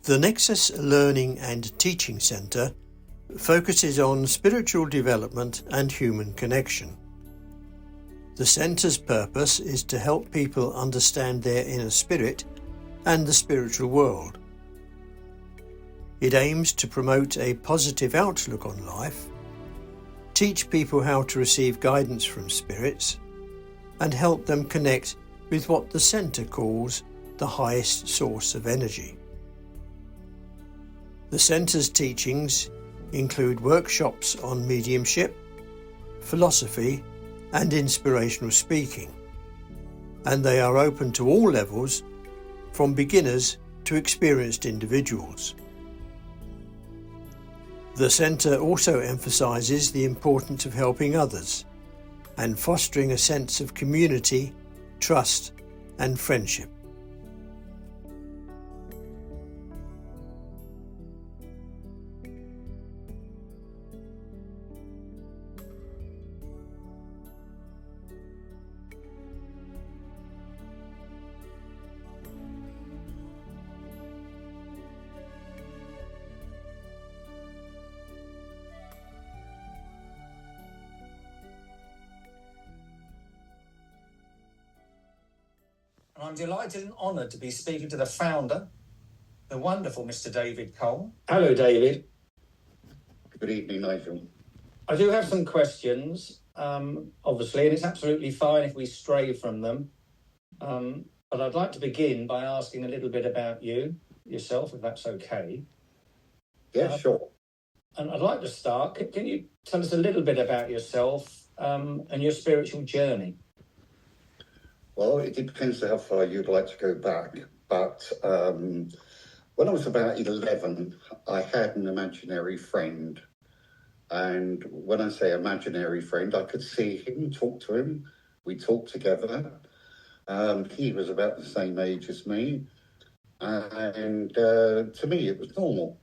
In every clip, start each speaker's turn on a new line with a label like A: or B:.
A: The Nexus Learning and Teaching Centre focuses on spiritual development and human connection. The centre's purpose is to help people understand their inner spirit and the spiritual world. It aims to promote a positive outlook on life, teach people how to receive guidance from spirits, and help them connect with what the centre calls the highest source of energy. The centre's teachings include workshops on mediumship, philosophy, and inspirational speaking, and they are open to all levels, from beginners to experienced individuals. The centre also emphasises the importance of helping others and fostering a sense of community, trust, and friendship.
B: I'm delighted and honoured to be speaking to the founder, the wonderful Mr. David Cole.
C: Hello, David.
D: Good evening, Nigel.
B: I do have some questions, obviously, and it's absolutely fine if we stray from them. But I'd like to begin by asking a little bit about yourself, if that's okay.
D: Yeah, sure.
B: And I'd like to start. Can you tell us a little bit about yourself and your spiritual journey?
D: Well, it depends how far you'd like to go back. But when I was about 11, I had an imaginary friend. And when I say imaginary friend, I could see him, talk to him. We talked together. He was about the same age as me. And to me, it was normal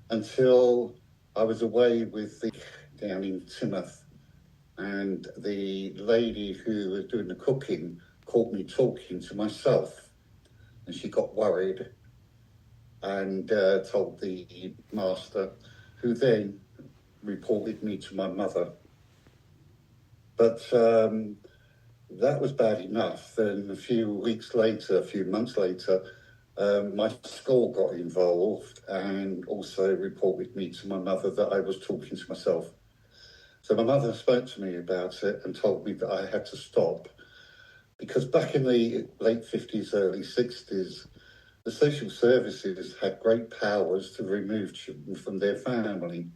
D: until I was away down in Timoth. And the lady who was doing the cooking caught me talking to myself, and she got worried and told the master, who then reported me to my mother. But that was bad enough. Then a few months later, my school got involved and also reported me to my mother that I was talking to myself. So my mother spoke to me about it and told me that I had to stop, because back in the late 50s, early 60s, the social services had great powers to remove children from their family.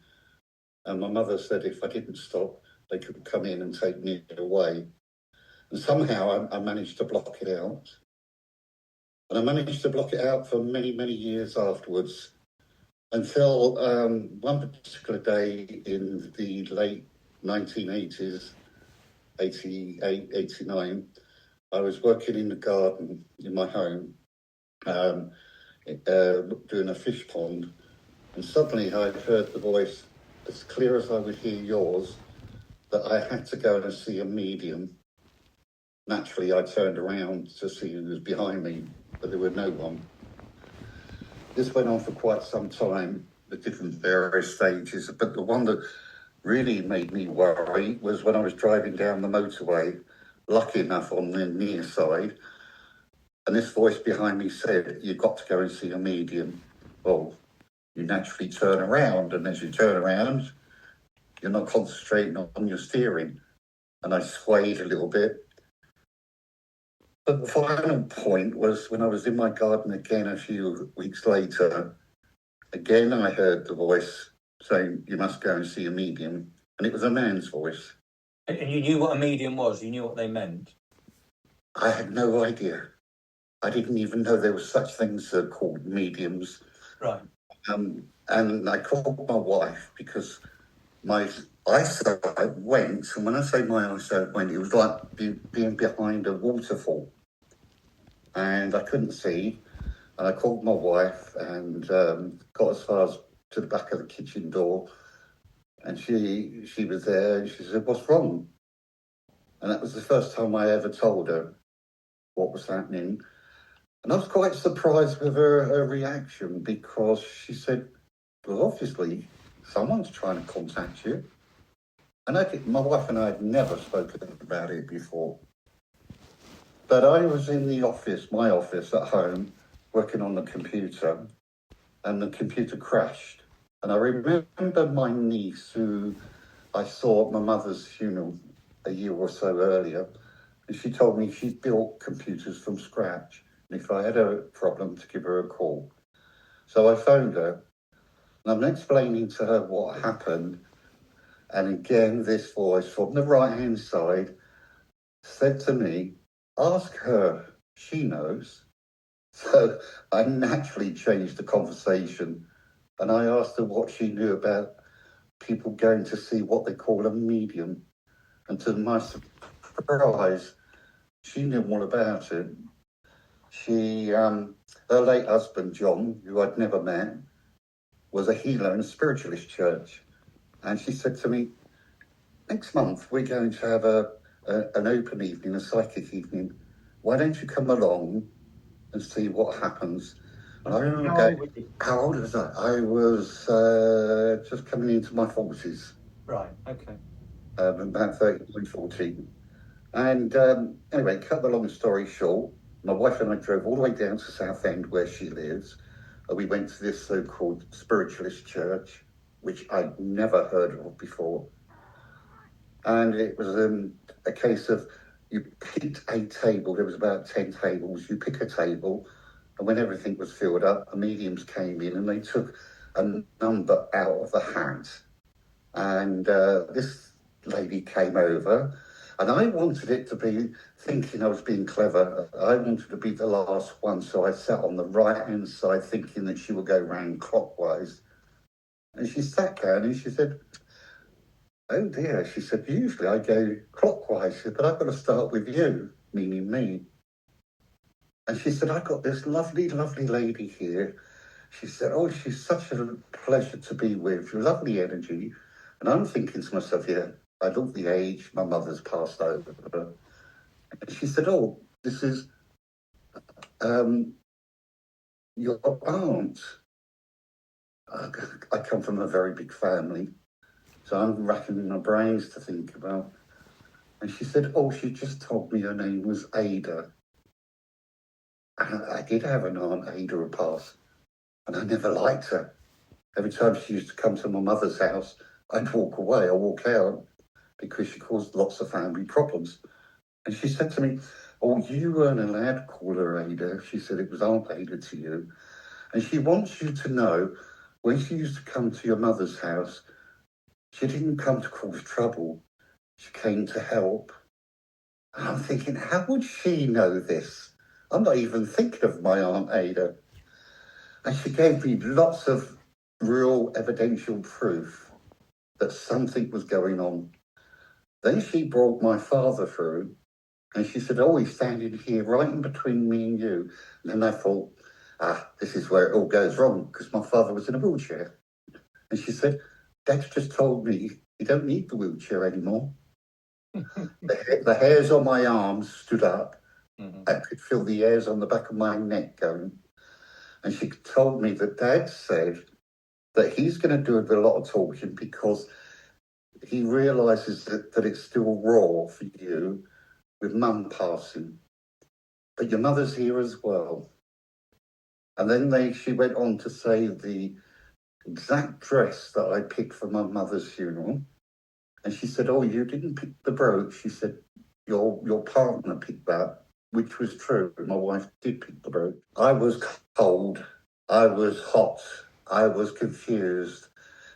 D: And my mother said if I didn't stop, they could come in and take me away. And somehow I managed to block it out. And I managed to block it out for many, many years afterwards, until one particular day in the late 1980s, 88, 89, I was working in the garden in my home, doing a fish pond, and suddenly I heard the voice, as clear as I would hear yours, that I had to go and see a medium. Naturally, I turned around to see who was behind me, but there was no one. This went on for quite some time, at different various stages, but the one that really made me worry was when I was driving down the motorway, lucky enough on the near side, and this voice behind me said, "You've got to go and see a medium." Well, you naturally turn around, and as you turn around, you're not concentrating on your steering. And I swayed a little bit. But the final point was when I was in my garden again a few weeks later. Again, I heard the voice saying, "You must go and see a medium." And it was a man's voice.
B: And you knew what a medium was? You knew what they meant?
D: I had no idea. I didn't even know there were such things called mediums.
B: Right.
D: And I called my wife because my eyesight went, and when I say my eyesight went, it was like being behind a waterfall. And I couldn't see. And I called my wife and got as far as to the back of the kitchen door. And she was there, and she said, "What's wrong?" And that was the first time I ever told her what was happening. And I was quite surprised with her reaction, because she said, well, obviously, someone's trying to contact you. And my wife and I had never spoken about it before. But I was in the office, my office at home, working on the computer, and the computer crashed. And I remember my niece, who I saw at my mother's funeral a year or so earlier, and she told me she built computers from scratch, and if I had a problem, to give her a call. So I phoned her, and I'm explaining to her what happened, and again this voice from the right-hand side said to me, ask her, she knows. So I naturally changed the conversation, and I asked her what she knew about people going to see what they call a medium. And to my surprise, she knew all about it. Her late husband, John, who I'd never met, was a healer in a spiritualist church. And she said to me, next month we're going to have an open evening, a psychic evening. Why don't you come along and see what happens? And I remember how old was I? I was just coming into my 40s.
B: Right, okay.
D: About 13, 14. And anyway, cut the long story short, my wife and I drove all the way down to Southend, where she lives. We went to this so-called spiritualist church, which I'd never heard of before. And it was a case of, you picked a table. There was about 10 tables. You pick a table, and when everything was filled up, the mediums came in and they took a number out of the hat. And this lady came over, and I wanted it to be, thinking I was being clever, I wanted to be the last one. So I sat on the right-hand side thinking that she would go round clockwise. And she sat down and she said, oh dear, she said, usually I go clockwise. She said, but I've got to start with you, meaning me. And she said, I've got this lovely, lovely lady here. She said, oh, she's such a pleasure to be with, lovely energy. And I'm thinking to myself, yeah, I look the age, my mother's passed over. And she said, oh, this is your aunt. I come from a very big family, so I'm racking my brains to think about. And she said, oh, she just told me her name was Ada. And I did have an aunt, Ada, a past, and I never liked her. Every time she used to come to my mother's house, I'd walk away, I'd walk out, because she caused lots of family problems. And she said to me, oh, you weren't allowed to call her Ada. She said it was Aunt Ada to you. And she wants you to know, when she used to come to your mother's house, she didn't come to cause trouble. She came to help. And I'm thinking, how would she know this? I'm not even thinking of my Aunt Ada. And she gave me lots of real evidential proof that something was going on. Then she brought my father through, and she said, oh, he's standing here right in between me and you. And then I thought, this is where it all goes wrong, because my father was in a wheelchair. And she said, Dad's just told me you don't need the wheelchair anymore. The hairs on my arms stood up. Mm-hmm. I could feel the hairs on the back of my neck going. And she told me that Dad said that he's going to do a lot of talking, because he realises that it's still raw for you with Mum passing. But your mother's here as well. And then she went on to say the exact dress that I picked for my mother's funeral. And she said, oh, you didn't pick the brooch. She said, your partner picked that, which was true. My wife did pick the brooch. I was cold. I was hot. I was confused,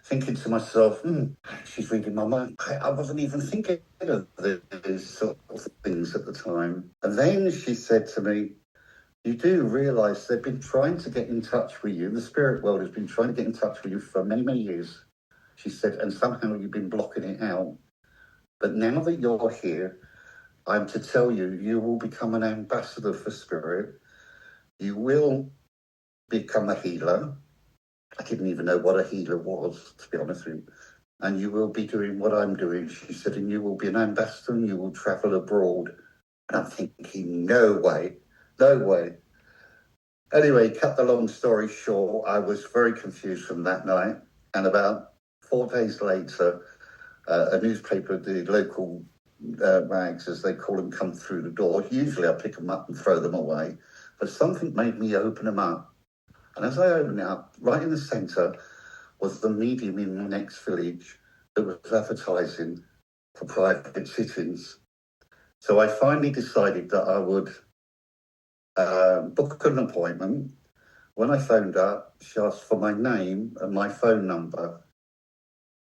D: thinking to myself, she's reading my mind. I wasn't even thinking of these sort of things at the time. And then she said to me, you do realise they've been trying to get in touch with you. The spirit world has been trying to get in touch with you for many, many years. She said, and somehow you've been blocking it out. But now that you're here, I'm to tell you, you will become an ambassador for spirit. You will become a healer. I didn't even know what a healer was, to be honest with you. And you will be doing what I'm doing. She said, and you will be an ambassador and you will travel abroad. And I'm thinking, no way, no way. Anyway, cut the long story short, I was very confused from that night. And about 4 days later, a newspaper, the local rags, as they call them, come through the door. Usually I pick them up and throw them away. But something made me open them up. And as I opened it up, right in the centre was the medium in the next village that was advertising for private sittings. So I finally decided that I would book an appointment. When I phoned up, she asked for my name and my phone number.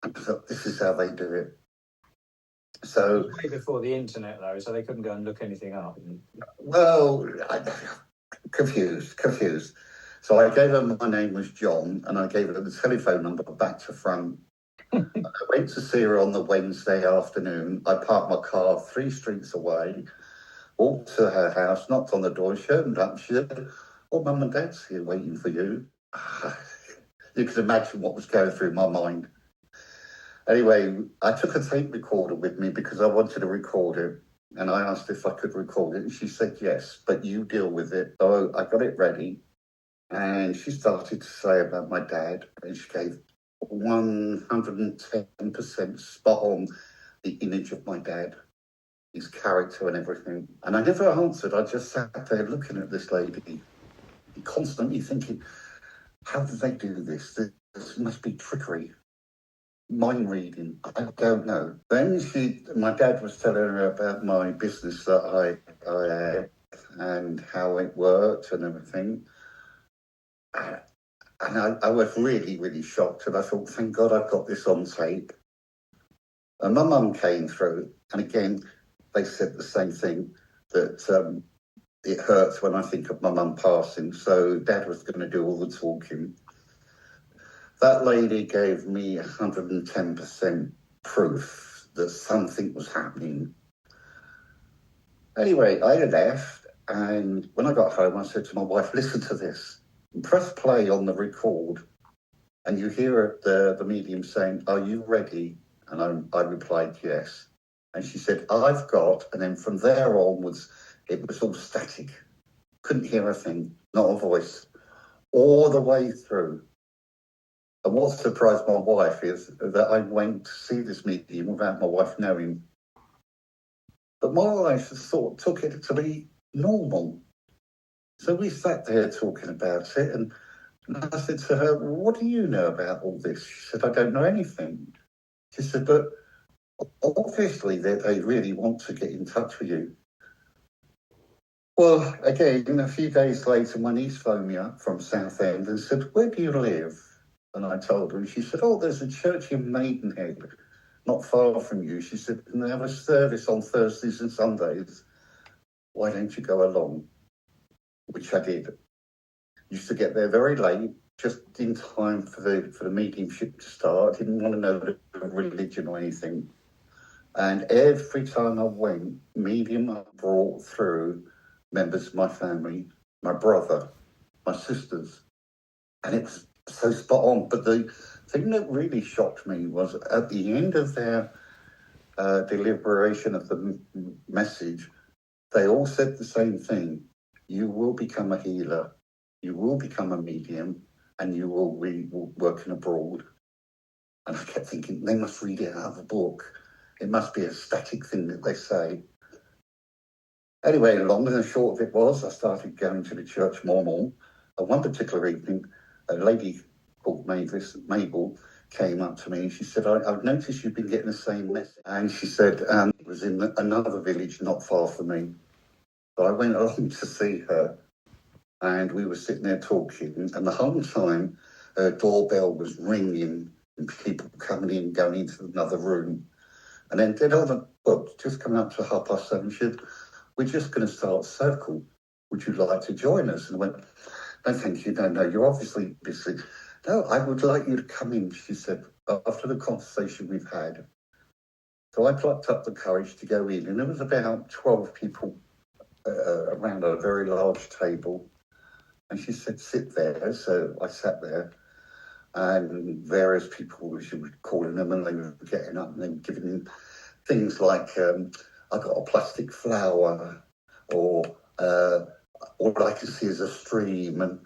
D: And I thought, this is how they do it. So
B: way before the internet, though, so they couldn't go and look anything up.
D: well, confused. So I gave her my name was John, and I gave her the telephone number back to front. I went to see her on the Wednesday afternoon. I parked my car 3 streets away, walked to her house, knocked on the door, she opened up, she said, "Oh, Mum and Dad's here waiting for you." You can imagine what was going through my mind. Anyway, I took a tape recorder with me because I wanted to record it. And I asked if I could record it. And she said, yes, but you deal with it. So I got it ready. And she started to say about my dad. And she gave 110% spot on the image of my dad, his character and everything. And I never answered. I just sat there looking at this lady, constantly thinking, how did they do this? This must be trickery. Mind reading, I don't know. Then my dad was telling her about my business that I had and how it worked and everything. And I was really, really shocked. And I thought, thank God I've got this on tape. And my mum came through, and again, they said the same thing, that it hurts when I think of my mum passing. So Dad was going to do all the talking. That lady gave me 110% proof that something was happening. Anyway, I left, and when I got home, I said to my wife, listen to this. Press play on the record, and you hear the medium saying, are you ready? And I replied, yes. And she said, I've got, and then from there onwards, it was all static. Couldn't hear a thing, not a voice, all the way through. And what surprised my wife is that I went to see this medium without my wife knowing. But my wife took it to be normal. So we sat there talking about it, and I said to her, well, what do you know about all this? She said, I don't know anything. She said, but obviously they really want to get in touch with you. Well, again, a few days later, my niece phoned me up from Southend and said, where do you live? And I told her, and she said, oh, there's a church in Maidenhead, not far from you. She said, and they have a service on Thursdays and Sundays. Why don't you go along? Which I did. Used to get there very late, just in time for the mediumship to start. Didn't want to know the religion or anything. And every time I went, medium brought through members of my family, my brother, my sisters. And it was so spot on. But the thing that really shocked me was at the end of their deliberation of the message, they all said the same thing. You will become a healer, you will become a medium, and you will be working abroad. And I kept thinking, they must read it out of a book. It must be a static thing that they say. Anyway, long and short of it was, I started going to the church more and more. And one particular evening, a lady called Mabel came up to me and she said, I've noticed you've been getting the same message. And she said, it was in another village not far from me. So I went along to see her and we were sitting there talking. And the whole time, her doorbell was ringing and people coming in, going into another room. And then just coming up to 7:30, she said, we're just going to start a circle. Would you like to join us? And I went, no, thank you. No, you're obviously busy. No, I would like you to come in, she said, after the conversation we've had. So I plucked up the courage to go in, and there was about 12 people around a very large table. And she said, sit there. So I sat there, and various people, she was calling them, and they were getting up and they were giving them things like, I got a plastic flower, or all I could see is a stream, and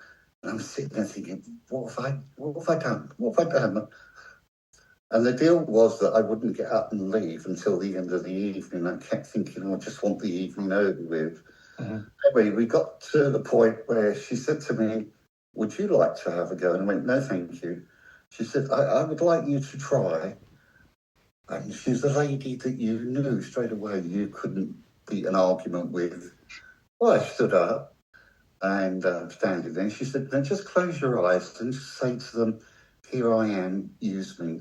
D: I'm sitting there thinking, what have I done? And the deal was that I wouldn't get up and leave until the end of the evening. I kept thinking, I just want the evening over with. Anyway, we got to the point where she said to me, would you like to have a go? And I went, no, thank you. She said, I would like you to try. And she's a lady that you knew straight away you couldn't beat an argument with. Well, I stood up and standing there. She said, then just close your eyes and just say to them, here I am, use me.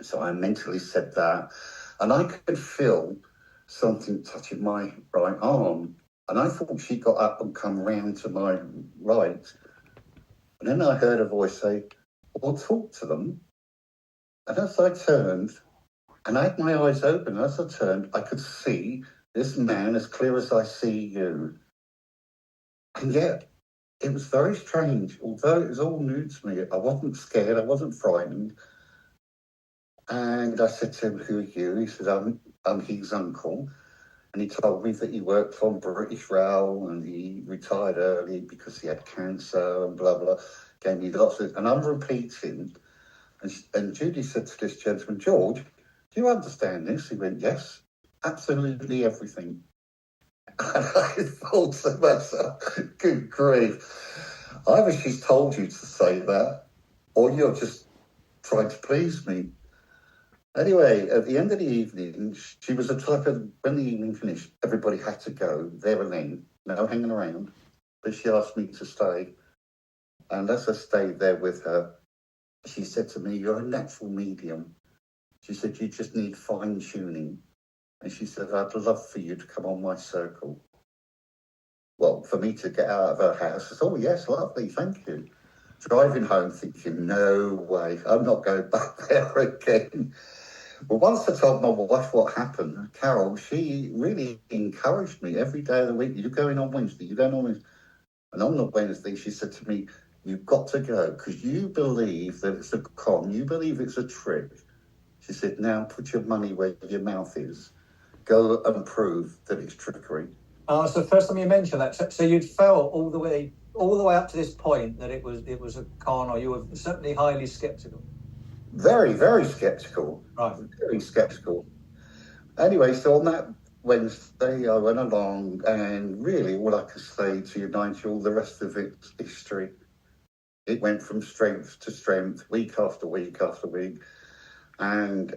D: So I mentally said that, and I could feel something touching my right arm. And I thought she got up and come round to my right. And then I heard a voice say, well, talk to them. And as I turned, and I had my eyes open, as I turned, I could see this man as clear as I see you. And yet, it was very strange. Although it was all new to me, I wasn't scared, I wasn't frightened. And I said to him, who are you? He said, I'm his uncle. And he told me that he worked for British Rail and he retired early because he had cancer and blah, blah. Gave me lots of, and I'm repeating. And Judy said to this gentleman, George, do you understand this? He went, yes, absolutely everything. And I thought to myself, good grief. Either she's told you to say that or you're just trying to please me. Anyway, at the end of the evening, she was the type of, when the evening finished, everybody had to go there and then, no hanging around. But she asked me to stay. And as I stayed there with her, she said to me, you're a natural medium. She said, you just need fine tuning. And she said, I'd love for you to come on my circle. Well, for me to get out of her house, I said, oh, yes, lovely, thank you. Driving home thinking, no way, I'm not going back there again. Well, once I told my wife what happened, Carol, she really encouraged me every day of the week. You're going on Wednesday, you're going on Wednesday. And on the Wednesday, she said to me, you've got to go because you believe that it's a con, you believe it's a trick. She said, now put your money where your mouth is. Go and prove that it's trickery.
B: It's the first time you mentioned that. So you'd felt all the way up to this point that it was a con, or you were certainly highly sceptical.
D: Very, very sceptical.
B: Right.
D: Very sceptical. Anyway, so on that Wednesday, I went along, and really all I could say to you, Nigel, the rest of it's history. It went from strength to strength, week after week after week. And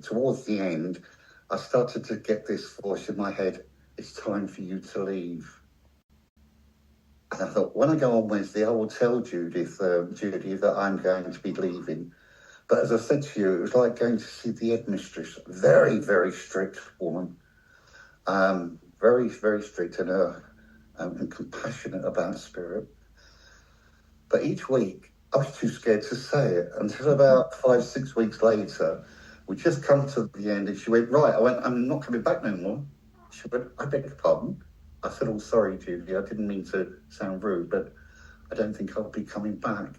D: towards the end, I started to get this voice in my head, it's time for you to leave. And I thought, when I go on Wednesday, I will tell Judy that I'm going to be leaving. But as I said to you, it was like going to see the headmistress. Very, very strict woman. Very, very strict and compassionate about spirit. But each week, I was too scared to say it until about 5-6 weeks later, we just come to the end and she went, right. I went, I'm not coming back no more. She went, I beg your pardon. I said, oh, sorry, Judy, I didn't mean to sound rude, but I don't think I'll be coming back.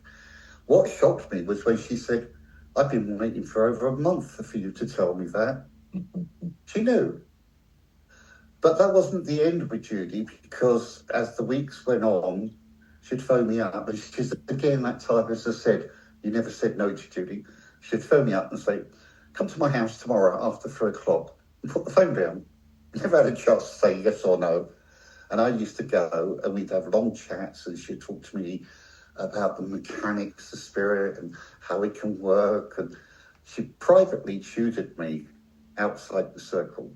D: What shocked me was when she said, I've been waiting for over a month for you to tell me that. She knew. But that wasn't the end with Judy, because as the weeks went on, she'd phone me up, and she's again that type, as I said, you never said no to Judy. She'd phone me up and say, come to my house tomorrow after 3 o'clock, and put the phone down. Never had a chance to say yes or no. And I used to go, and we'd have long chats, and she'd talk to me about the mechanics of spirit and how it can work. And she privately tutored me outside the circle.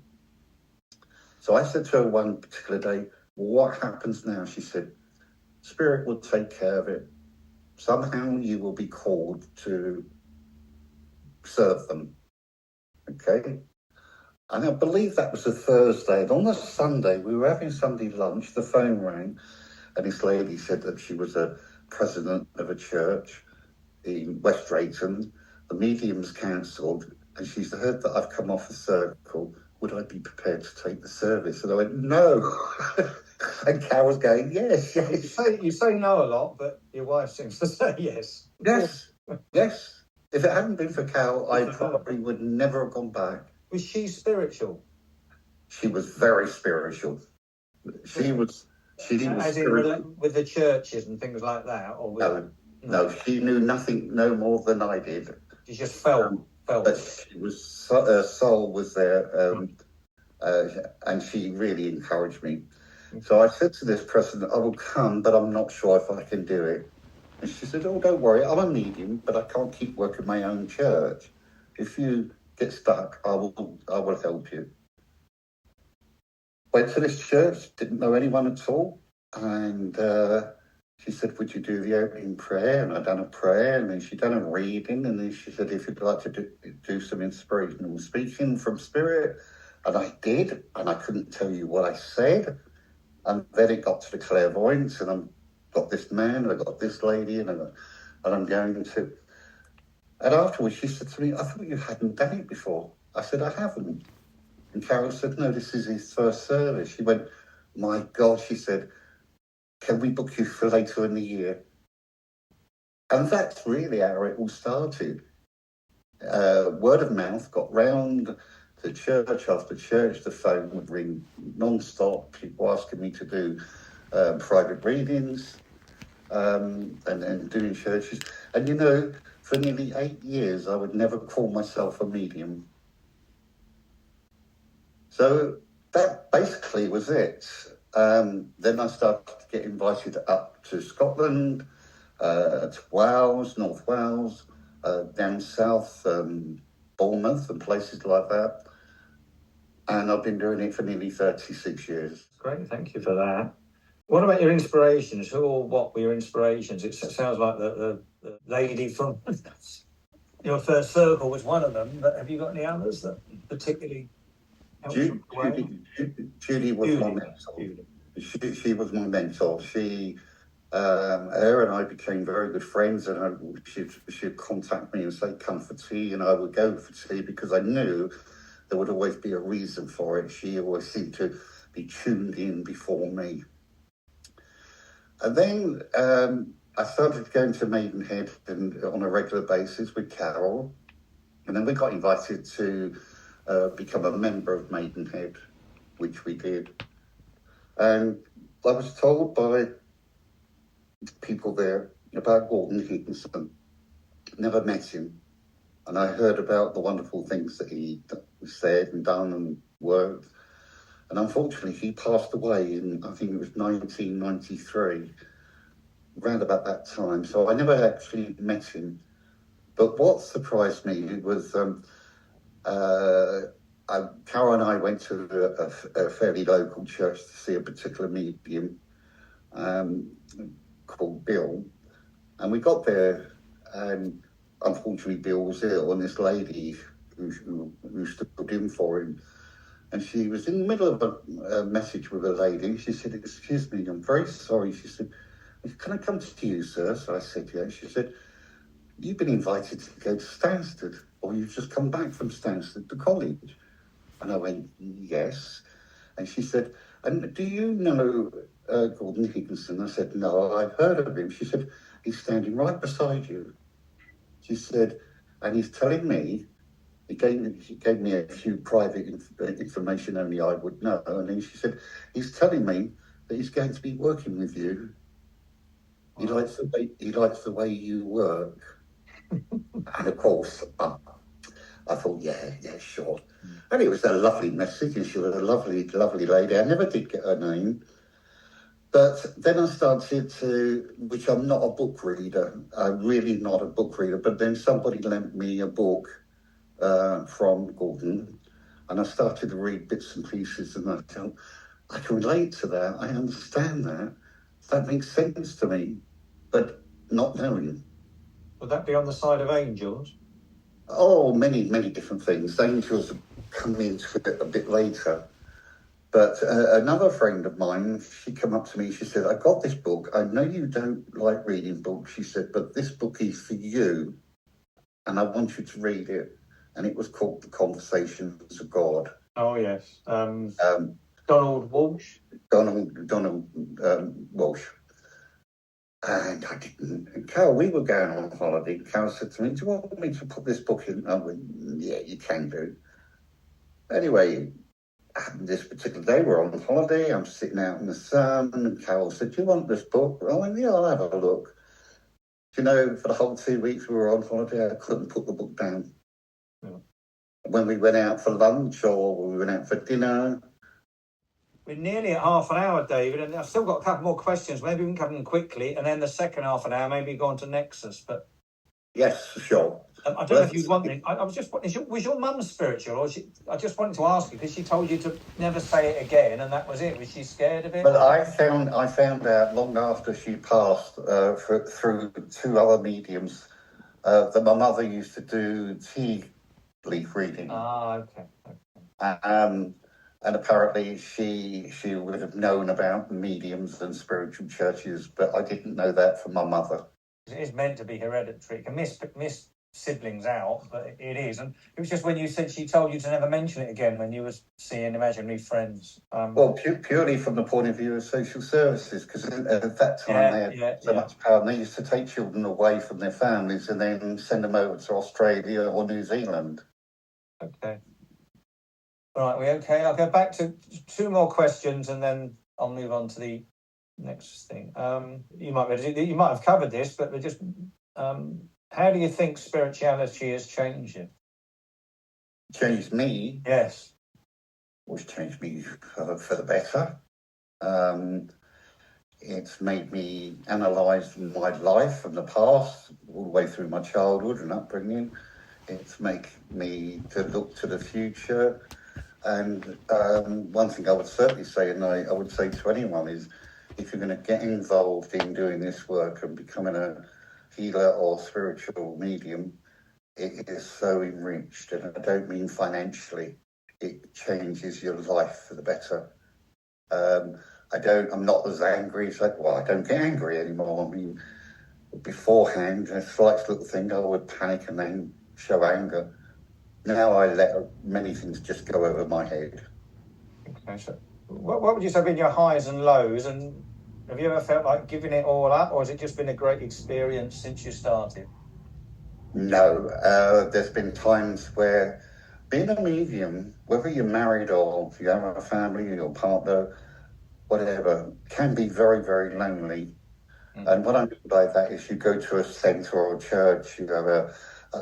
D: So I said to her one particular day, well, what happens now? She said, spirit will take care of it. Somehow you will be called to serve them. Okay? And I believe that was a Thursday. And on the Sunday, we were having Sunday lunch, the phone rang, and this lady said that she was a president of a church in West Drayton. The medium's cancelled, and she's heard that I've come off the circle. Would I be prepared to take the service? And I went, no. And Carol's going, yes, yes.
B: You say no a lot, but your wife seems to say yes.
D: Yes, yes. If it hadn't been for Carol, I probably would never have gone back.
B: Was she spiritual?
D: She was very spiritual. She was
B: As in with the churches and things like that, or with,
D: no, she knew nothing, no more than I did.
B: She just felt.
D: But she was, her soul was there, and she really encouraged me. So I said to this person, I will come, but I'm not sure if I can do it. And she said, oh, don't worry, I'm a medium, but I can't keep working my own church. If you get stuck, I will help you. Went to this church, didn't know anyone at all. And she said, would you do the opening prayer? And I'd done a prayer, and then she'd done a reading. And then she said, if you'd like to do some inspirational speaking from Spirit. And I did, and I couldn't tell you what I said. And then it got to the clairvoyance, and I've got this man, and I've got this lady, and I'm going to... And afterwards, she said to me, I thought you hadn't done it before. I said, I haven't. And Carol said, no, this is his first service. She went, my God, she said, can we book you for later in the year? And that's really how it all started. Word of mouth got round to church after church. The phone would ring non-stop, people asking me to do private readings and doing churches. And, you know, for nearly 8 years, I would never call myself a medium. So that basically was it. Then I started to get invited up to Scotland, to Wales, North Wales, down south, Bournemouth and places like that. And I've been doing it for nearly 36 years.
B: Great, thank you for that. What about your inspirations? Who or what were your inspirations? It sounds like the lady from your first circle was one of them, but have you got any others that particularly helped you?
D: Judy was my mentor. She was my mentor. Her and I became very good friends, and she'd contact me and say, come for tea, and I would go for tea because I knew there would always be a reason for it. She always seemed to be tuned in before me. And then I started going to Maidenhead on a regular basis with Carol, and then we got invited to become a member of Maidenhead, which we did. And I was told by people there about Gordon Higginson. Never met him. And I heard about the wonderful things that he said and done and worked. And unfortunately, he passed away in, I think it was 1993, around about that time. So I never actually met him. But what surprised me was Carol and I went to a fairly local church to see a particular medium called Bill. And we got there, and unfortunately Bill was ill, and this lady who stood in for him, and she was in the middle of a message with a lady, and she said, excuse me, I'm very sorry. She said, can I come to you, sir? So I said, yeah. She said, you've been invited to go to Stansted, or you've just come back from Stansted to college. And I went, yes. And she said, and do you know Gordon Higginson? I said, no, I've heard of him. She said, he's standing right beside you. She said, and he's telling me, he gave me a few private information only I would know. And then she said, he's telling me that he's going to be working with you. He likes the way you work. And of course, I thought, yeah, sure. And it was a lovely message, and she was a lovely, lovely lady. I never did get her name. But then I started to, which I'm not a book reader, I'm really not a book reader, but then somebody lent me a book from Gordon, and I started to read bits and pieces, and I felt, I can relate to that, I understand that makes sense to me, but not knowing.
B: Would that be on the side of angels?
D: Oh, many, many different things. Angels come into it a bit later. But another friend of mine, she came up to me, she said, I got this book. I know you don't like reading books, she said, but this book is for you, and I want you to read it. And it was called The Conversations of God.
B: Oh, yes. Donald Walsh?
D: Donald Walsh. And I didn't. And Carol, we were going on holiday. Carol said to me, do you want me to put this book in? I went, yeah, you can do. Anyway, this particular day, we're on holiday, I'm sitting out in the sun, and Carol said, "Do you want this book?" I went, "Yeah, I'll have a look." Do you know, for the whole 2 weeks we were on holiday, I couldn't put the book down. Yeah. When we went out for lunch or we went out for dinner.
B: We're nearly at half an hour, David, and I've still got a couple more questions. Maybe we can cover them quickly, and then the second half an hour, maybe go on to Nexus. But
D: yes, for sure.
B: I don't know if you'd want me. I was just wondering, was your mum spiritual, or I just wanted to ask you because she told you to never say it again, and that was it. Was she scared of it?
D: Well, I found out long after she passed through two other mediums that my mother used to do tea leaf reading.
B: Ah, okay.
D: And apparently she would have known about mediums and spiritual churches, but I didn't know that from my mother.
B: It is meant to be hereditary. It can miss siblings out, but it is. And it was just when you said she told you to never mention it again when you were seeing imaginary friends.
D: Well, purely from the point of view of social services, because at that time they had so much power, and they used to take children away from their families and then send them over to Australia or New Zealand.
B: Okay. All right, we okay? I'll go back to two more questions and then I'll move on to the next thing. You might have covered this, but we're just how do you think spirituality has changed you?
D: Changed me?
B: Yes.
D: Well, it's changed me for the better. It's made me analyse my life from the past, all the way through my childhood and upbringing. It's made me to look to the future. And one thing I would certainly say, and I would say to anyone, is if you're going to get involved in doing this work and becoming a healer or spiritual medium, it is so enriched. And I don't mean financially. It changes your life for the better. I'm not as angry as I don't get angry anymore. I mean, beforehand, a slight little thing, I would panic and then show anger. Now I let many things just go over my head.
B: Okay, so what would you say have been your highs and lows? And have you ever felt like giving it all up, or has it just been a great experience since you started?
D: No, there's been times where being a medium, whether you're married or if you have a family, your partner, whatever, can be very, very lonely. Mm-hmm. And what I mean by that is you go to a centre or a church, you have a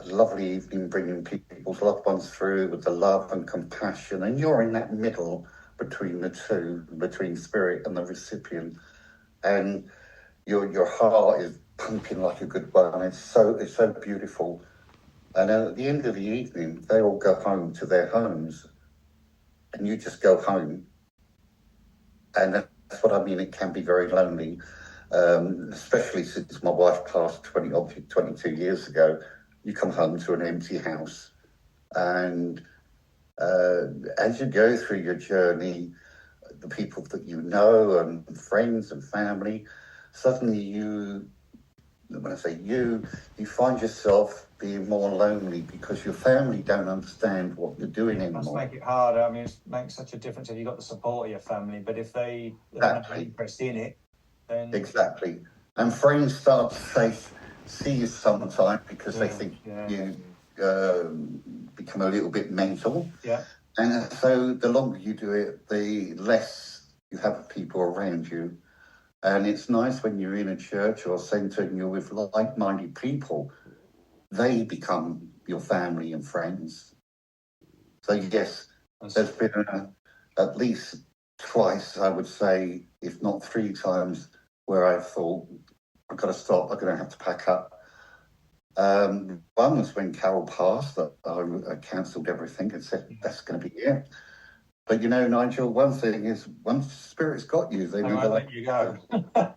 D: lovely evening bringing people's loved ones through with the love and compassion, and you're in that middle between the two, between spirit and the recipient, and your heart is pumping like a good one. It's so beautiful. And at the end of the evening, they all go home to their homes, and you just go home. And that's what I mean. It can be very lonely, especially since my wife passed 22 years ago. You come home to an empty house, and as you go through your journey, the people that you know and friends and family, suddenly when I say you find yourself being more lonely because your family don't understand what you're doing anymore.
B: It must make it harder. I mean, it makes such a difference if you've got the support of your family, but if they're not interested in it, then...
D: Exactly. And friends start to see you sometime because they think you become a little bit mental.
B: Yeah.
D: And so the longer you do it, the less you have people around you. And it's nice when you're in a church or centre and you're with like-minded people. They become your family and friends. So yes, there's been at least twice, I would say, if not 3 times, where I thought, I've got to stop, I'm going to have to pack up. One was when Carol passed, that I cancelled everything and said, that's going to be it. But you know, Nigel, one thing is, once Spirit's got you, they never let you go.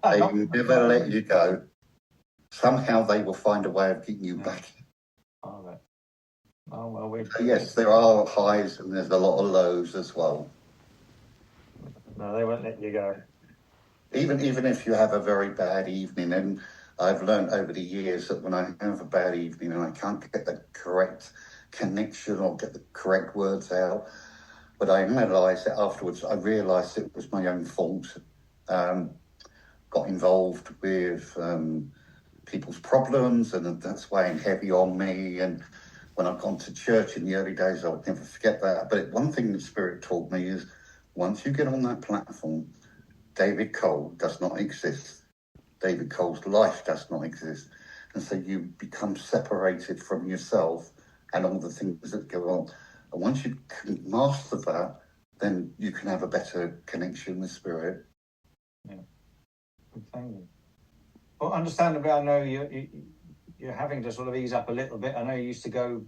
D: They never let you go. Somehow they will find a way of getting you back.
B: Oh, well,
D: yes, there are highs and there's a lot of lows as well.
B: No, they won't let you go.
D: Even if you have a very bad evening, and I've learned over the years that when I have a bad evening and I can't get the correct connection or get the correct words out, but I analysed it afterwards, I realised it was my own fault. Got involved with people's problems, and that's weighing heavy on me. And when I've gone to church in the early days, I would never forget that. But one thing the Spirit taught me is once you get on that platform, David Cole does not exist. David Cole's life does not exist. And so you become separated from yourself and all the things that go on. And once you can master that, then you can have a better connection with Spirit.
B: Yeah. Thank you. Well, understandably, I know you're having to sort of ease up a little bit. I know you used to go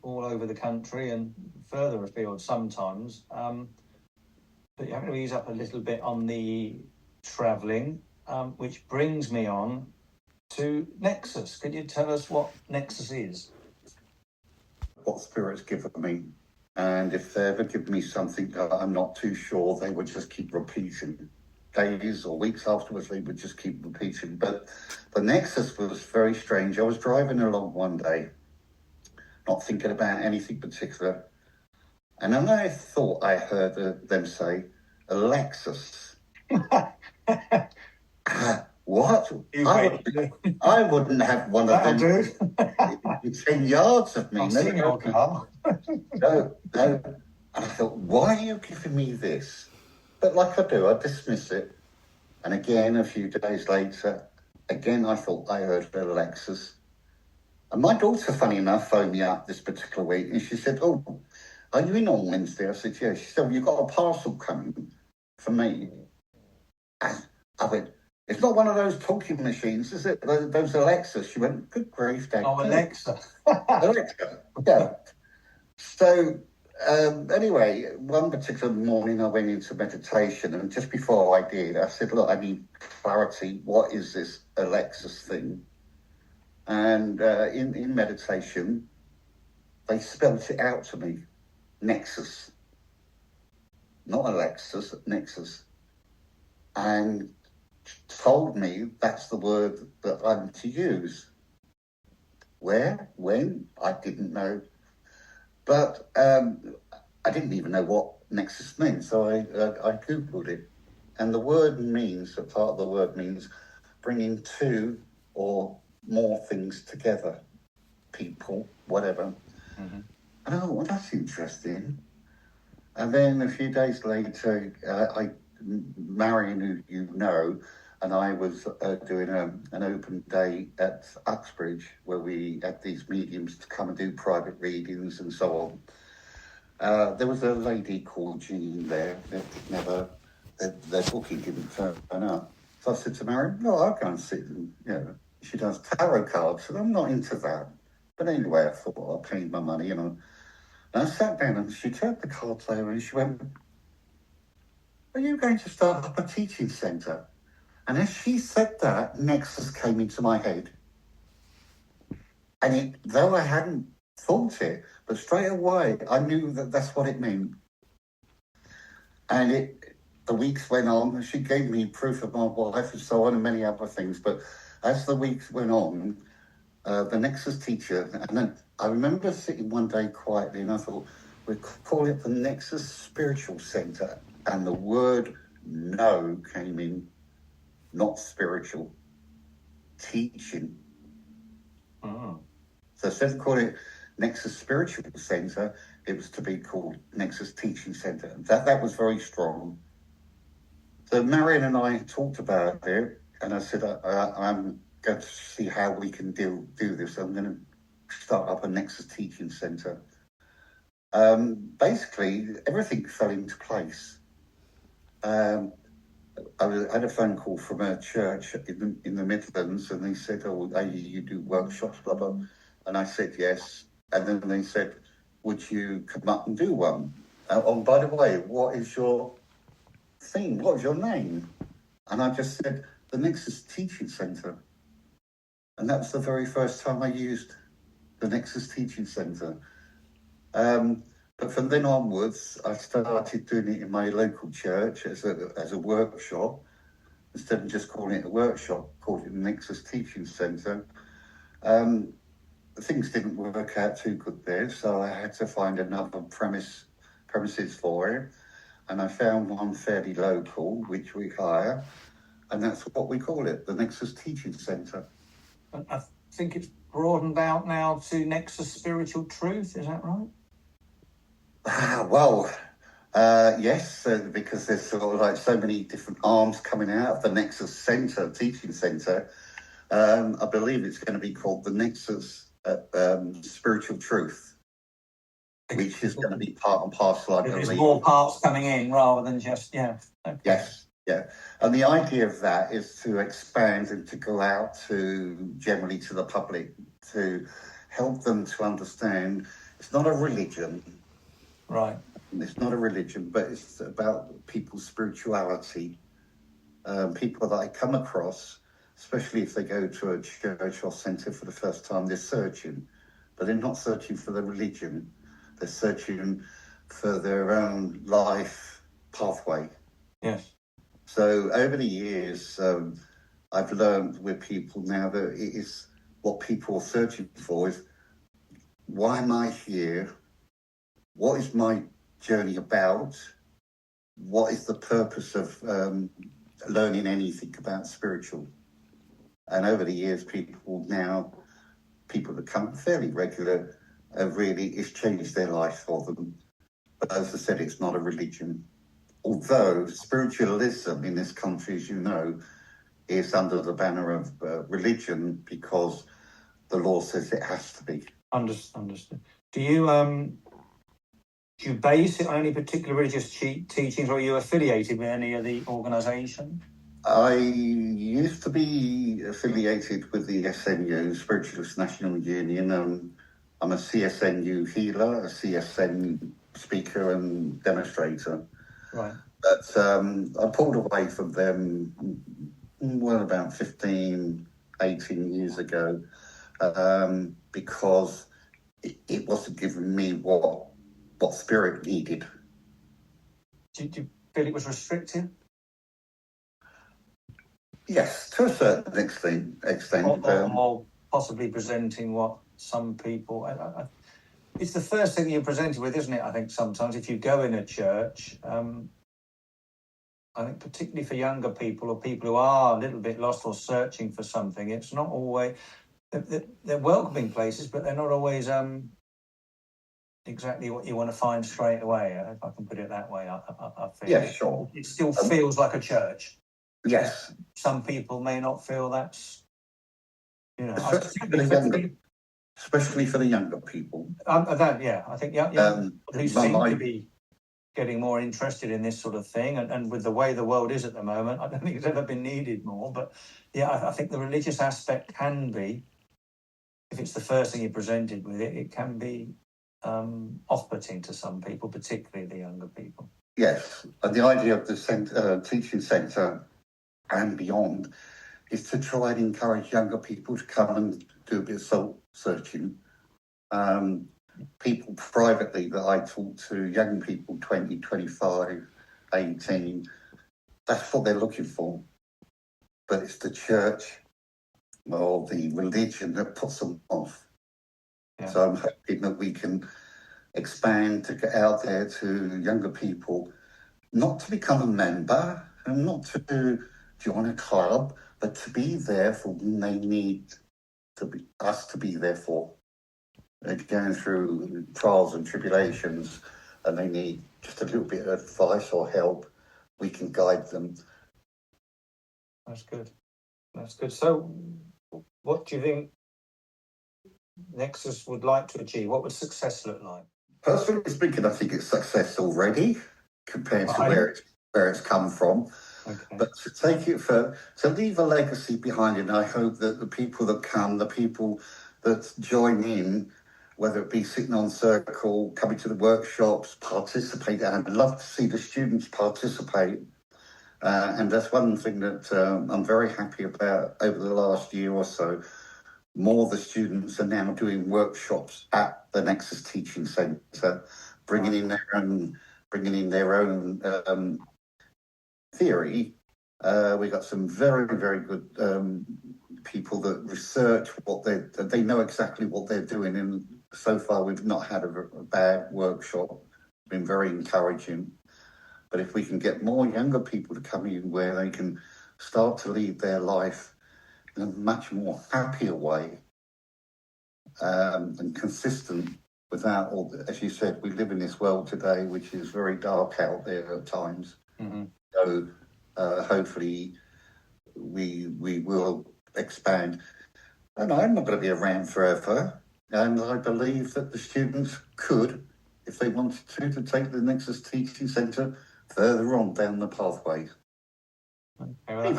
B: all over the country and further afield sometimes, but you're having to ease up a little bit on the travelling, which brings me on to Nexus. Could you tell us what Nexus is?
D: What Spirit's given me. And if they ever give me something that I'm not too sure, they would just keep repeating. Days or weeks afterwards, they would just keep repeating. But the Nexus was very strange. I was driving along one day, not thinking about anything particular. And then I thought I heard them say, Alexis. What? I wouldn't have one of them 10 yards of me.
B: I've seen your car.
D: No. And I thought, why are you giving me this? But like I do, I dismiss it. And again, a few days later, again, I thought I heard Alexis. And my daughter, funny enough, phoned me up this particular week and she said, oh, are you in on Wednesday? I said, yeah. She said, well, you've got a parcel coming for me. And I went, it's not one of those talking machines, is it? Those Alexas. She went, good grief, Dad.
B: Oh, Alexa.
D: Alexa, yeah. So, anyway, one particular morning I went into meditation, and just before I did, I said, look, I need clarity. What is this Alexis thing? And in meditation, they spelt it out to me. Nexus. Not Alexis, Nexus. And told me that's the word that I'm to use. Where? When? I didn't know. But I didn't even know what Nexus meant, so I Googled it. And the word means, a part of the word means bringing two or more things together. People, whatever. Mm-hmm. And I thought, well, that's interesting. And then a few days later, Marion, who you know, and I was doing an open day at Uxbridge where we had these mediums to come and do private readings and so on. There was a lady called Jean there that their booking didn't turn up. So I said to Marion, no, I'll go and sit and, she does tarot cards, and I'm not into that. But anyway, I thought, well, I paid my money, And I sat down and she turned the cards over and she went, are you going to start up a teaching centre? And as she said that, Nexus came into my head. And though I hadn't thought it, but straight away, I knew that that's what it meant. And the weeks went on, and she gave me proof of my wife and so on and many other things. But as the weeks went on, the Nexus teacher, and then I remember sitting one day quietly and I thought, we'll call it the Nexus Spiritual Centre. And the word no came in, not spiritual, teaching. Oh. So instead of calling it Nexus Spiritual Centre, it was to be called Nexus Teaching Centre. That was very strong. So Marion and I talked about it, and I said, I'm going to see how we can do this. I'm going to start up a Nexus Teaching Centre. Basically, everything fell into place. I had a phone call from a church in the Midlands, and they said, oh, you do workshops, blah, blah. And I said, yes. And then they said, would you come up and do one? Oh, by the way, what is your thing? What is your name? And I just said, the Nexus Teaching Centre. And that was the very first time I used the Nexus Teaching Centre. But from then onwards, I started doing it in my local church as a workshop. Instead of just calling it a workshop, called it the Nexus Teaching Centre. Things didn't work out too good there, so I had to find another premises for it. And I found one fairly local, which we hire, and that's what we call it, the Nexus Teaching Centre.
B: I think it's broadened out now to Nexus Spiritual Truth, is that right?
D: Well, yes, because there's sort of like so many different arms coming out of the Nexus Centre, Teaching Centre. I believe it's going to be called the Nexus Spiritual Truth, which is going to be part and parcel, I believe.
B: There's more parts coming in rather than just, Okay.
D: Yes, yeah. And the idea of that is to expand and to go out generally to the public, to help them to understand it's not a religion.
B: Right.
D: It's not a religion, but it's about people's spirituality. People that I come across, especially if they go to a church or centre for the first time, they're searching, but they're not searching for the religion. They're searching for their own life pathway.
B: Yes.
D: So over the years, I've learned with people now that it is what people are searching for is, why am I here? What is my journey about? What is the purpose of learning anything about spiritual? And over the years, people that come fairly regular, really, it's changed their life for them. But as I said, it's not a religion. Although spiritualism in this country, as you know, is under the banner of religion because the law says it has to be.
B: Understood. Do you base it on any particular religious teachings, or are you affiliated with any of the organisation?
D: I used to be affiliated with the SNU, Spiritualist National Union. I'm a CSNU healer, a CSN speaker and demonstrator.
B: Right.
D: But I pulled away from them, about 15, 18 years ago, because it wasn't giving me what spirit needed.
B: Do you feel it was restrictive?
D: Yes, to a certain extent.
B: Or possibly presenting what some people... it's the first thing you're presented with, isn't it? I think sometimes if you go in a church, I think particularly for younger people or people who are a little bit lost or searching for something, it's not always... They're welcoming places, but they're not always exactly what you want to find straight away, if I can put it that way. I feel.
D: Yeah, sure.
B: It still feels like a church.
D: Yes.
B: Some people may not feel that's...
D: Especially for the younger people.
B: I think who seem to be getting more interested in this sort of thing, and with the way the world is at the moment, I don't think it's ever been needed more. But I think the religious aspect can be, if it's the first thing you're presented with, it can be off-putting to some people, particularly the younger people.
D: Yes, and the idea of the teaching centre and beyond is to try and encourage younger people to come and do a bit of soul searching. People privately that I talk to, young people, 20, 25, 18, that's what they're looking for. But it's the church or the religion that puts them off. Yeah. So I'm hoping that we can expand to get out there to younger people, not to become a member and not to join a club, but to be there for when they need us to be there for. They're going through trials and tribulations and they need just a little bit of advice or help. We can guide them.
B: That's good. So what do you think Nexus would like to achieve? What would success look like?
D: Personally speaking, I think it's success already compared to where it's come from. Okay. But to take it to leave a legacy behind it, and I hope that the people that come, the people that join in, whether it be sitting on circle, coming to the workshops, participate. I'd love to see the students participate. And that's one thing that I'm very happy about over the last year or so. More of the students are now doing workshops at the Nexus Teaching Centre, bringing in their own theory. We got some very, very good people that research they know exactly what they're doing, and so far we've not had a bad workshop. It's been very encouraging. But if we can get more younger people to come in where they can start to lead their life in a much more happier way, and consistent without all the, as you said, we live in this world today which is very dark out there at times.
B: Mm-hmm.
D: So hopefully we will expand. And I'm not going to be around forever. And I believe that the students could, if they wanted to take the Nexus Teaching Centre further on down the pathway.
B: Okay, well,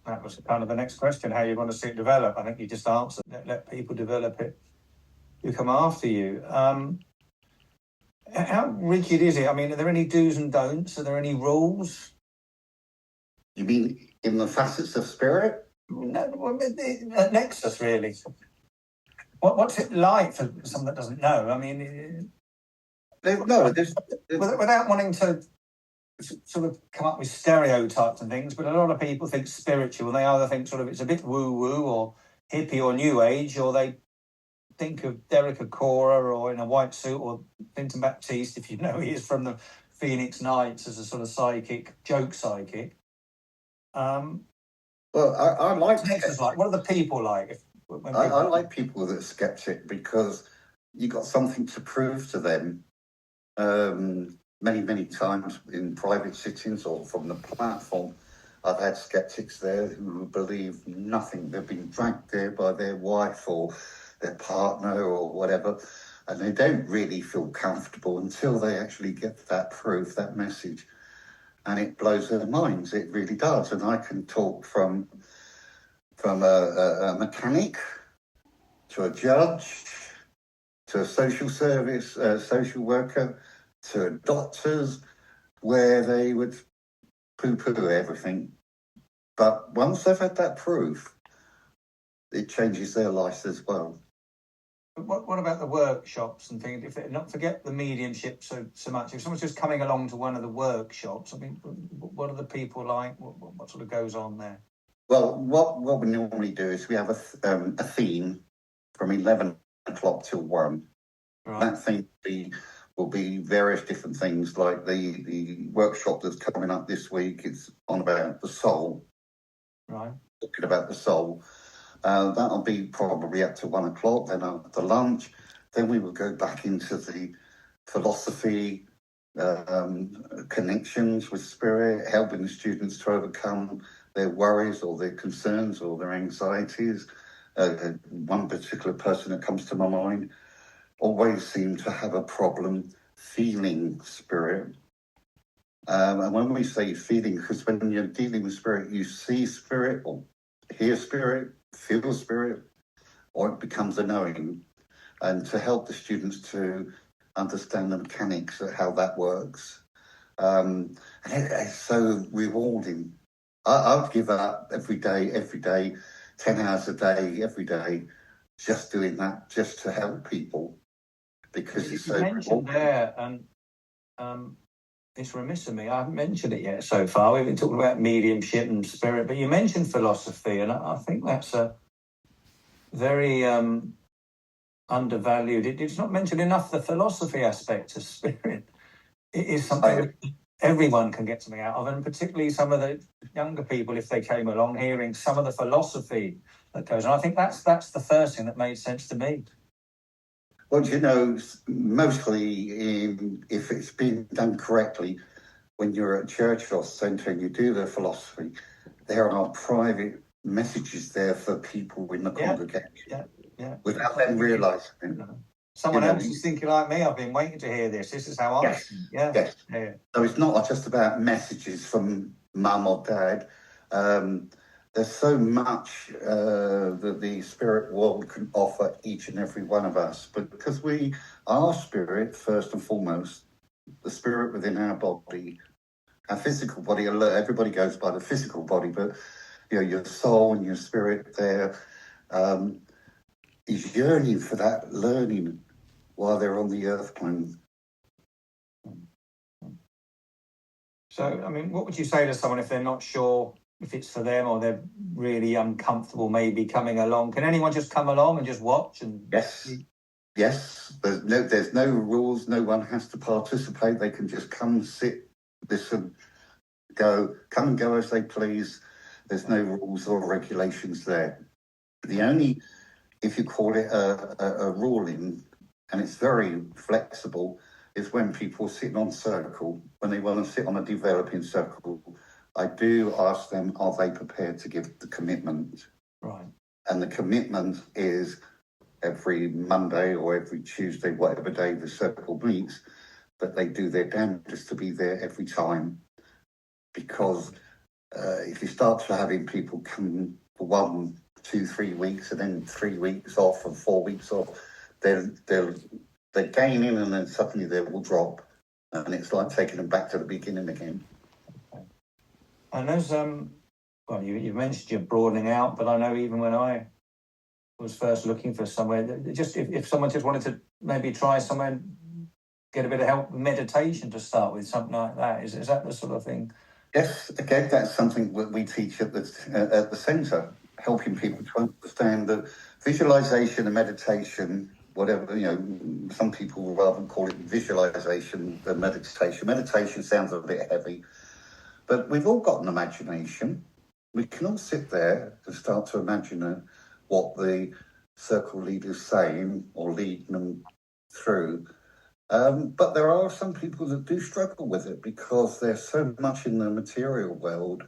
B: that was kind of the next question, how you want to see it develop. I think you just answered, let people develop it who come after you. How rigid is it? I mean, are there any do's and don'ts? Are there any rules?
D: You mean in the facets of spirit?
B: No, at Nexus, really. What's it like for someone that doesn't know? I mean, without wanting to sort of come up with stereotypes and things, but a lot of people think spiritual. They either think sort of it's a bit woo-woo or hippie or new age, or they think of Derek Acora or in a white suit, or Vinton Baptiste, if you know he is from the Phoenix Knights, as a sort of psychic, joke psychic.
D: Well, I like
B: Nexus like. What are the people like?
D: I like people that are skeptic, because you got something to prove to them. Many times in private sittings or from the platform, I've had skeptics there who believe nothing. They've been dragged there by their wife or their partner or whatever, and they don't really feel comfortable until they actually get that proof, that message, and it blows their minds. It really does. And I can talk from a mechanic to a judge to a social service, social worker, to doctors, where they would poo-poo everything. But once they've had that proof, it changes their lives as well.
B: What about the workshops and things? If they not forget the mediumship so much, if someone's just coming along to one of the workshops, I mean, what are the people like? What sort of goes on there?
D: Well, what we normally do is we have a theme from 11 o'clock till 1. Right. That theme will be various different things, like the workshop that's coming up this week is on about the soul.
B: Right.
D: Talking about the soul. That'll be probably up to 1 o'clock, then after lunch. Then we will go back into the philosophy, connections with spirit, helping the students to overcome their worries or their concerns or their anxieties. One particular person that comes to my mind always seemed to have a problem feeling spirit. And when we say feeling, because when you're dealing with spirit, you see spirit or hear spirit, feel spirit, or it becomes a knowing. And to help the students to understand the mechanics of how that works. And it's so rewarding. I would give up every day, 10 hours a day, every day, just doing that, just to help people. Because it's so
B: mentioned there, and it's remiss of me, I haven't mentioned it yet so far. We've been talking about mediumship and spirit, but you mentioned philosophy, and I think that's a very undervalued. It's not mentioned enough, the philosophy aspect of spirit. It is something that everyone can get something out of, and particularly some of the younger people, if they came along, hearing some of the philosophy that goes on. I think that's the first thing that made sense to me.
D: Well, you know, mostly if it's been done correctly, when you're at church or centre and you do the philosophy, there are private messages there for people in the congregation. Yeah. Without them realising it.
B: Someone else is thinking like me. I've been waiting to hear this. This is how I think.
D: Yes. So it's not just about messages from mum or dad. There's so much that the spirit world can offer each and every one of us. But because we are spirit, first and foremost, the spirit within our body, our physical body, everybody goes by the physical body, but you know, your soul and your spirit there is yearning for that learning while they're on the earth plane.
B: So, I mean, what would you say to someone if they're not sure if it's for them, or they're really uncomfortable maybe coming along? Can anyone just come along and just watch? And
D: Yes. There's no rules. No one has to participate. They can just come, sit, listen, come and go as they please. There's no rules or regulations there. The only if you call it a ruling, and it's very flexible, is when people sitting on circle, when they want to sit on a developing circle, I do ask them, are they prepared to give the commitment?
B: Right.
D: And the commitment is every Monday or every Tuesday, whatever day the circle meets, that they do their damnedest to be there every time. Because if you start to having people come for 1, 2, 3 weeks and then 3 weeks off and 4 weeks off, they're gaining and then suddenly they will drop. And it's like taking them back to the beginning again.
B: Okay. And as well, you mentioned you're broadening out, but I know even when I was first looking for somewhere, just if someone just wanted to maybe try somewhere, get a bit of help with meditation to start with, something like that, is that the sort of thing?
D: Yes, again, that's something that we teach at the centre, helping people to understand that visualisation and meditation, whatever, some people would rather call it visualisation than meditation. Meditation sounds a bit heavy, but we've all got an imagination. We can all sit there and start to imagine what the circle leader's saying or leading them through. But there are some people that do struggle with it because they're so much in the material world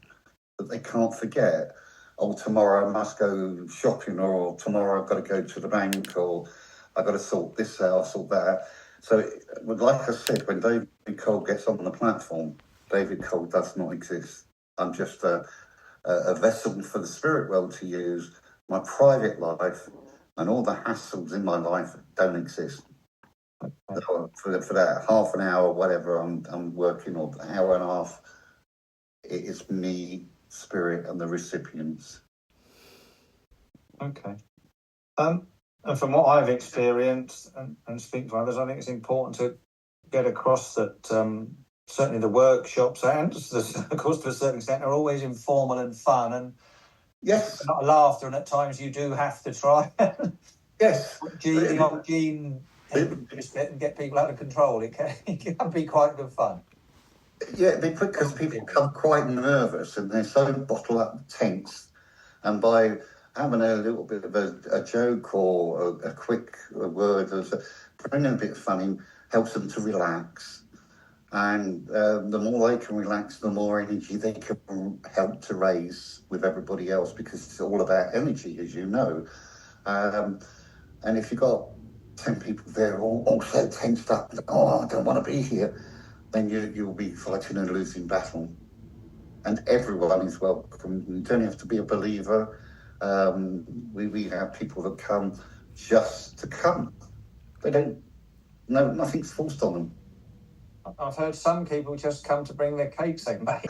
D: that they can't forget, oh, tomorrow I must go shopping, or tomorrow I've got to go to the bank, or I've got to sort this out, sort that out. So, like I said, when David Cole gets on the platform, David Cole does not exist. I'm just a vessel for the spirit world to use. My private life and all the hassles in my life don't exist. So for that half an hour, whatever I'm working, or an hour and a half, it is me, spirit, and the recipients.
B: Okay. And from what I've experienced and speak to others, I think it's important to get across that certainly the workshops and, of course, to a certain extent, are always informal and fun, and
D: yes,
B: a lot of laughter, and at times you do have to try.
D: Yes,
B: Gene and get people out of control. It can be quite good fun.
D: Yeah, because people become quite nervous and they're so bottled up, tense, and by having a little bit of a joke or a quick word, bringing a bit of fun in, helps them to relax. And the more they can relax, the more energy they can help to raise with everybody else, because it's all about energy, as you know. And if you've got 10 people there all so tensed up, oh, I don't want to be here, then you'll be fighting a losing battle. And everyone is welcome. You don't have to be a believer. We have people that come just to come. They don't, no, nothing's forced on them.
B: I've heard some people just come to bring their cakes they made.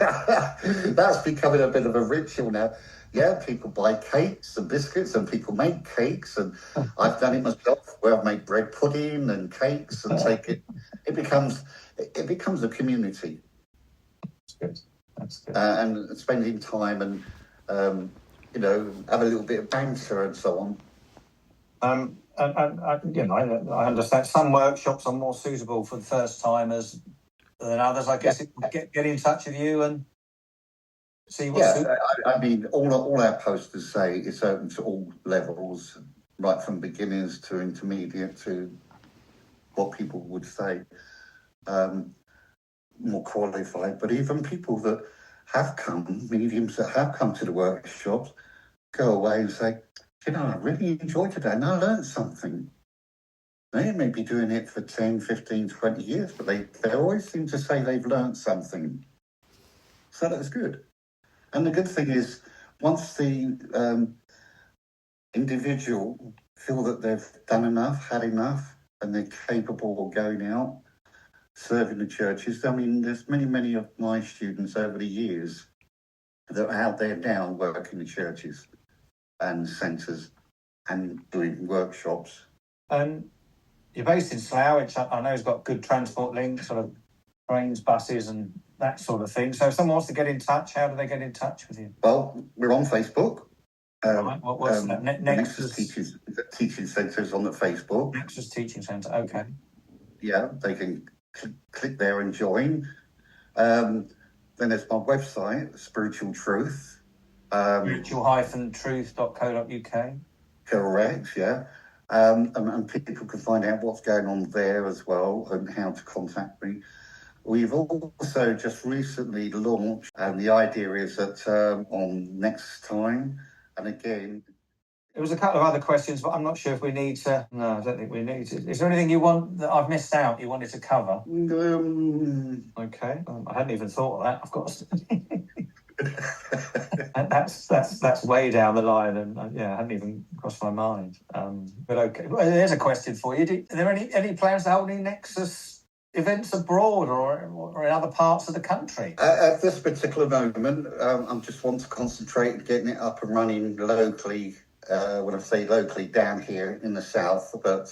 D: That's becoming a bit of a ritual now. Yeah, people buy cakes and biscuits, and people make cakes, and I've done it myself, where I've made bread pudding and cakes and take it. It becomes a community.
B: That's good.
D: And spending time and have a little bit of banter and so on.
B: And I understand some workshops are more suitable for the first timers than others. I guess get in touch with you and see what's suitable.
D: I mean, all our posters say it's open to all levels, right from beginners to intermediate to what people would say more qualified. But even people that have come, mediums that have come to the workshops, go away and say, I really enjoyed today and I learned something. They may be doing it for 10, 15, 20 years, but they always seem to say they've learned something. So that's good. And the good thing is, once the individual feel that they've done enough, had enough, and they're capable of going out, serving the churches. I mean, there's many of my students over the years that are out there now working in churches and centres and doing workshops.
B: And you're based in Slough, which I know has got good transport links, sort of trains, buses and that sort of thing. So if someone wants to get in touch, how do they get in touch with you?
D: Well, we're on Facebook.
B: Right. What's that?
D: Nexus Teaching Centre is on the Facebook.
B: Nexus Teaching Centre, okay.
D: Yeah, they can click there and join. Then there's my website, Spiritual Truth.
B: Spiritual-truth.co.uk.
D: Correct, yeah. And people can find out what's going on there as well and how to contact me. We've also just recently launched, and the idea is that on next time, and again...
B: There was a couple of other questions, but I'm not sure if we need to... No, I don't think we need to. Is there anything you want that I've missed out you wanted to cover? Okay. I hadn't even thought of that, of course. And that's way down the line, and I hadn't even crossed my mind. But okay, well, there's a question for you. Are there any plans to hold any Nexus events abroad or in other parts of the country?
D: At this particular moment, I just want to concentrate on getting it up and running locally. When I say locally, down here in the south, but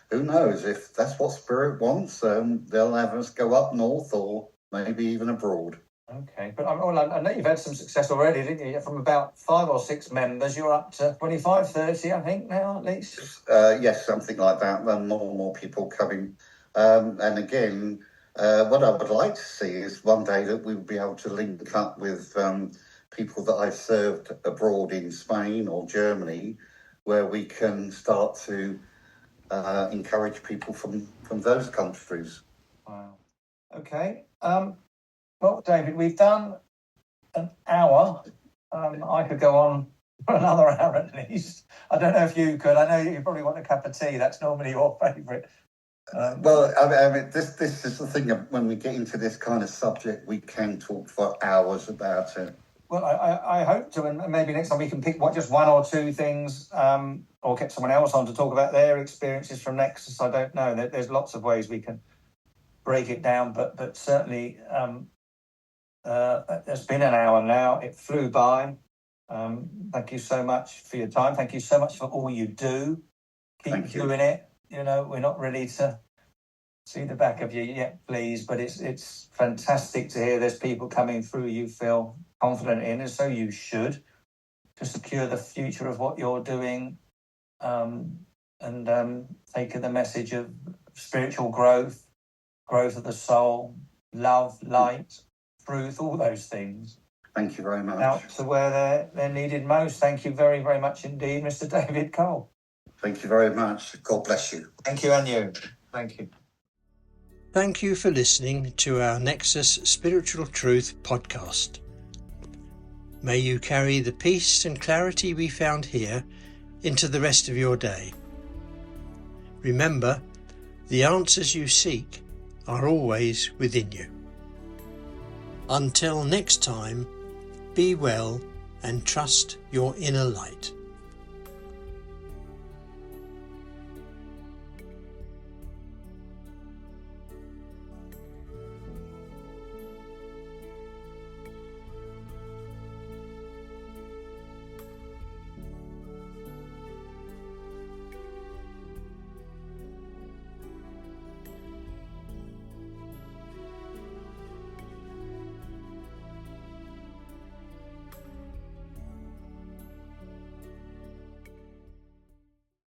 D: who knows if that's what Spirit wants? They'll have us go up north or maybe even abroad.
B: Okay, but I know you've had some success already, didn't you? From about 5 or 6 members, you're up to 25, 30, I think, now at least?
D: Yes, something like that, and more people coming. And again, what I would like to see is one day that we will be able to link up with people that I've served abroad in Spain or Germany, where we can start to encourage people from those countries.
B: Wow. Okay. Well, David, we've done an hour. I could go on for another hour at least. I don't know if you could. I know you probably want a cup of tea. That's normally your favourite.
D: Well, I mean, this is the thing. When we get into this kind of subject, we can talk for hours about it.
B: Well, I hope to, and maybe next time we can pick just one or two things, or get someone else on to talk about their experiences from Nexus. I don't know. There's lots of ways we can break it down, but certainly it's been an hour now. It flew by. Thank you so much for your time. Thank you so much for all you do. Keep doing it. You know, we're not ready to see the back of you yet, please, but it's fantastic to hear there's people coming through you feel confident in, and so you should, to secure the future of what you're doing, and taking the message of spiritual growth of the soul, love, light, truth, all those things.
D: Thank you very much.
B: Out to where they're needed most. Thank you very, very much indeed, Mr. David Cole.
D: Thank you very much. God bless you.
B: Thank you, and you. Thank you.
A: Thank you for listening to our Nexus Spiritual Truth podcast. May you carry the peace and clarity we found here into the rest of your day. Remember, the answers you seek are always within you. Until next time, be well and trust your inner light.